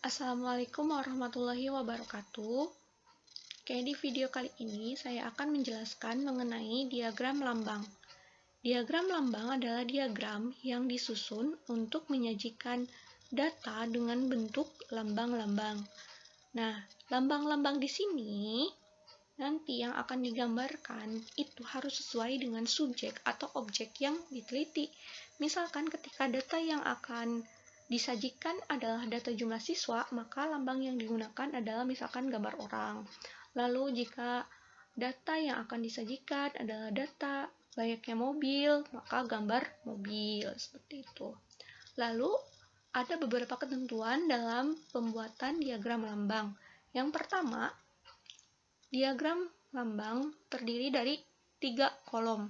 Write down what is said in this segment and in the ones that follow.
Assalamualaikum warahmatullahi wabarakatuh. Oke, di video kali ini saya akan menjelaskan mengenai diagram lambang. Diagram lambang adalah diagram yang disusun untuk menyajikan data dengan bentuk lambang-lambang. Nah, lambang-lambang di sini nanti yang akan digambarkan itu harus sesuai dengan subjek atau objek yang diteliti. Misalkan ketika data yang akan disajikan adalah data jumlah siswa, maka lambang yang digunakan adalah misalkan gambar orang. Lalu jika data yang akan disajikan adalah data banyaknya mobil, maka gambar mobil, seperti itu. Lalu ada beberapa ketentuan dalam pembuatan diagram lambang. Yang pertama, diagram lambang terdiri dari 3 kolom.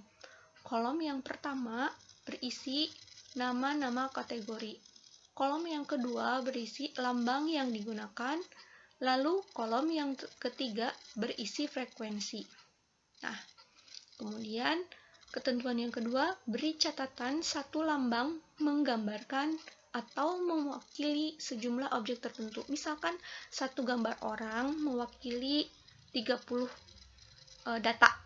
Kolom yang pertama berisi nama-nama kategori. Kolom yang kedua berisi lambang yang digunakan. Lalu kolom yang ketiga berisi frekuensi. Nah, kemudian ketentuan yang kedua, beri catatan satu lambang menggambarkan atau mewakili sejumlah objek tertentu. Misalkan satu gambar orang mewakili 30 data.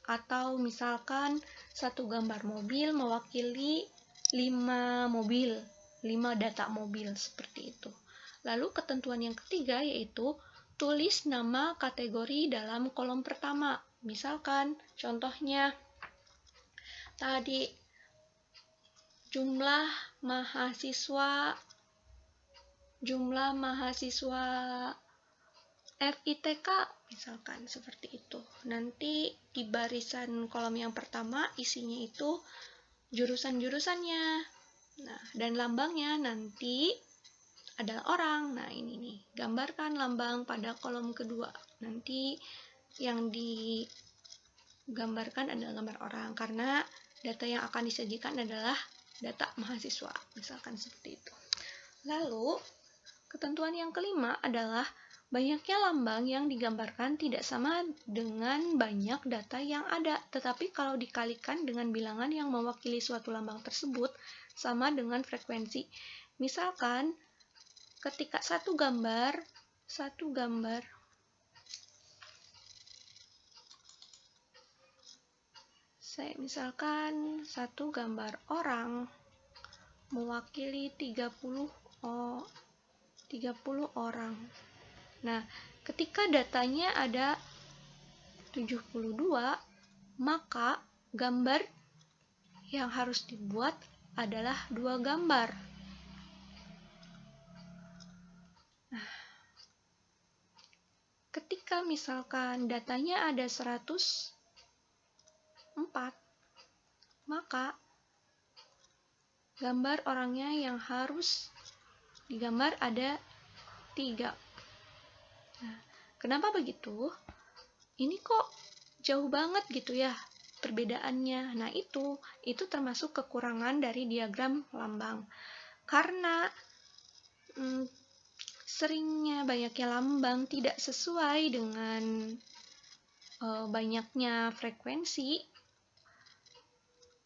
Atau misalkan satu gambar mobil mewakili 5 mobil, 5 data mobil, seperti itu. Lalu ketentuan yang ketiga yaitu tulis nama kategori dalam kolom pertama. Misalkan contohnya tadi jumlah mahasiswa FITK, misalkan seperti itu. Nanti di barisan kolom yang pertama isinya itu jurusan-jurusannya. Nah, dan lambangnya nanti adalah orang. Nah, ini nih, gambarkan lambang pada kolom kedua. Nanti yang digambarkan adalah gambar orang, karena data yang akan disajikan adalah data mahasiswa, misalkan seperti itu. Lalu, ketentuan yang kelima adalah banyaknya lambang yang digambarkan tidak sama dengan banyak data yang ada, tetapi kalau dikalikan dengan bilangan yang mewakili suatu lambang tersebut sama dengan frekuensi. Misalkan ketika satu gambar orang mewakili 30 orang. Nah, ketika datanya ada 72, maka gambar yang harus dibuat adalah 2 gambar. Nah, ketika misalkan datanya ada 104, maka gambar orangnya yang harus digambar ada 3. Nah, kenapa begitu? Ini kok jauh banget gitu ya perbedaannya. Nah, itu termasuk kekurangan dari diagram lambang. Karena seringnya banyaknya lambang tidak sesuai dengan banyaknya frekuensi.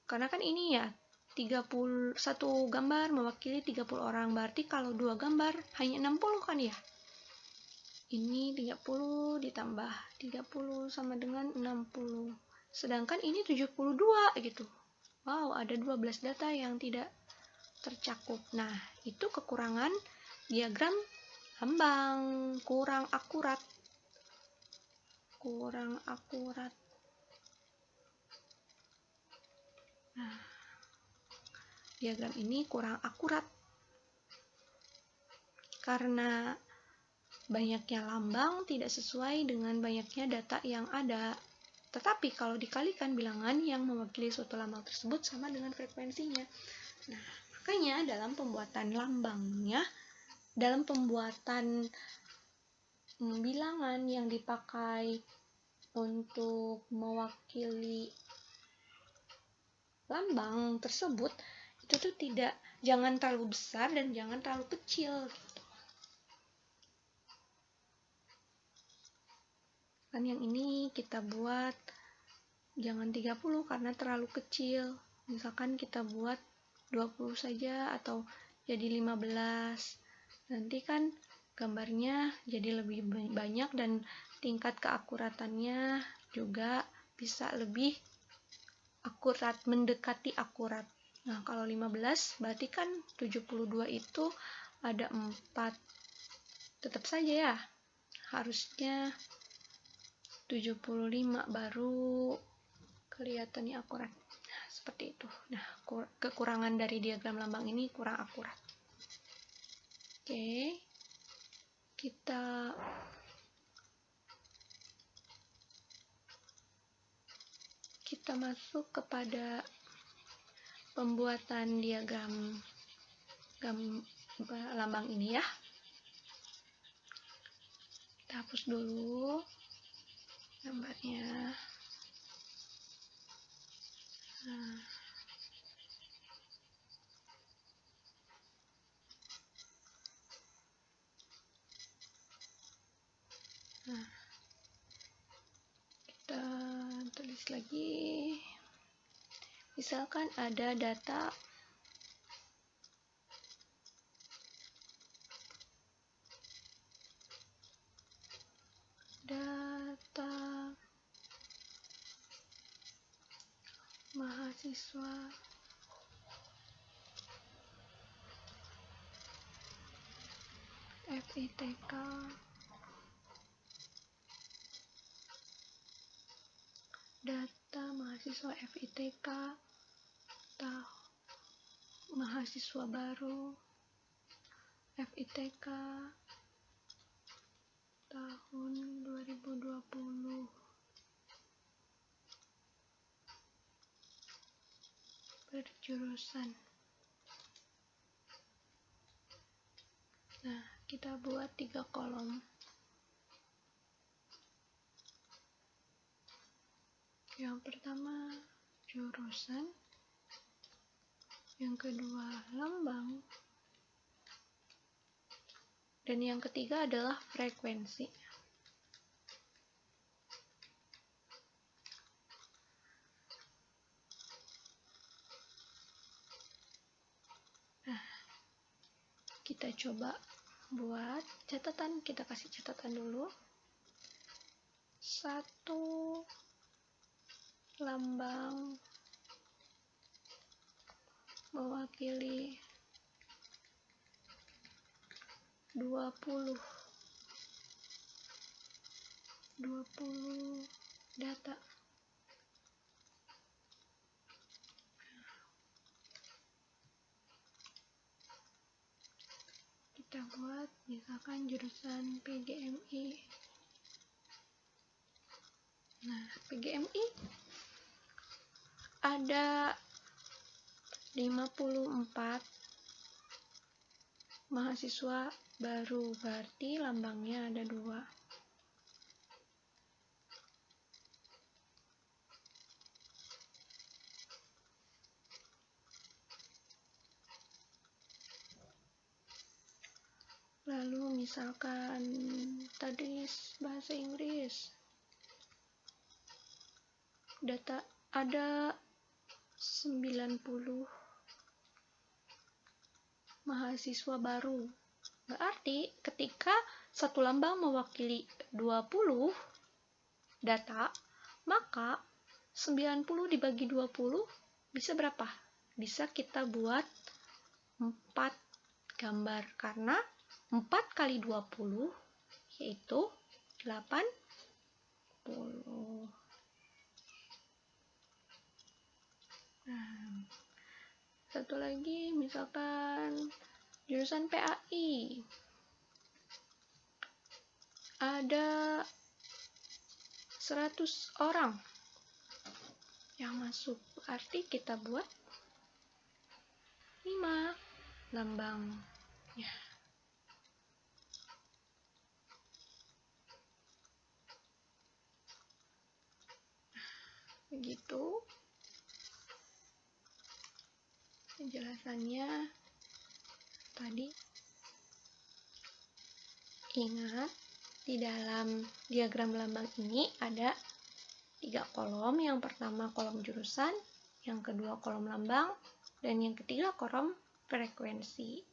Karena kan ini ya 31 gambar mewakili 30 orang, berarti kalau 2 gambar hanya 60 kan ya. Ini 30 ditambah 30 sama dengan 60. Sedangkan ini 72 gitu. Wow, ada 12 data yang tidak tercakup. Nah, itu kekurangan diagram lambang, kurang akurat. Nah, diagram ini kurang akurat karena banyaknya lambang tidak sesuai dengan banyaknya data yang ada. Tetapi kalau dikalikan bilangan yang mewakili suatu lambang tersebut sama dengan frekuensinya. Nah, makanya dalam pembuatan lambangnya, dalam pembuatan bilangan yang dipakai untuk mewakili lambang tersebut, itu tuh jangan terlalu besar dan jangan terlalu kecil gitu. Kan yang ini kita buat jangan 30 karena terlalu kecil. Misalkan kita buat 20 saja atau jadi 15. nanti kan gambarnya jadi lebih banyak dan tingkat keakuratannya juga bisa lebih akurat, mendekati akurat. Nah, kalau 15 berarti kan 72 itu ada 4. Tetap saja ya, harusnya 75 baru kelihatannya akurat. Nah, seperti itu. Nah, kekurangan dari diagram lambang ini kurang akurat. Oke, kita masuk kepada pembuatan diagram lambang ini ya. Kita hapus dulu gambarnya. Nah, kita tulis lagi. Misalkan ada data mahasiswa FITK mahasiswa baru FITK tahun 2020 berjurusan. Nah, kita buat 3 kolom. Yang pertama jurusan, yang kedua lambang, dan yang ketiga adalah frekuensi. Nah, kita coba buat catatan. Kita kasih catatan dulu. 1 lambang mewakili 20 data. Kita buat misalkan jurusan PGMI. Nah, PGMI ada 54 mahasiswa baru, berarti lambangnya ada 2. Lalu misalkan tadi bahasa Inggris, data ada 90 mahasiswa baru. Berarti ketika satu lambang mewakili 20 data, maka 90 dibagi 20 bisa berapa? Bisa kita buat 4 gambar, karena 4 kali 20 yaitu 80. Nah, satu lagi misalkan jurusan PAI ada 100 orang yang masuk, berarti kita buat 5 lambangnya. Begitu penjelasannya tadi. Ingat, di dalam diagram lambang ini ada 3 kolom. Yang pertama kolom jurusan, yang kedua kolom lambang, dan yang ketiga kolom frekuensi.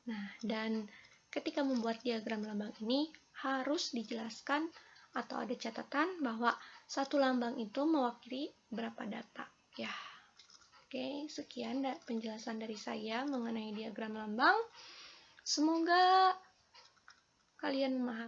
Nah, dan ketika membuat diagram lambang ini harus dijelaskan atau ada catatan bahwa satu lambang itu mewakili berapa data ya. Oke, sekian penjelasan dari saya mengenai diagram lambang. Semoga kalian memahami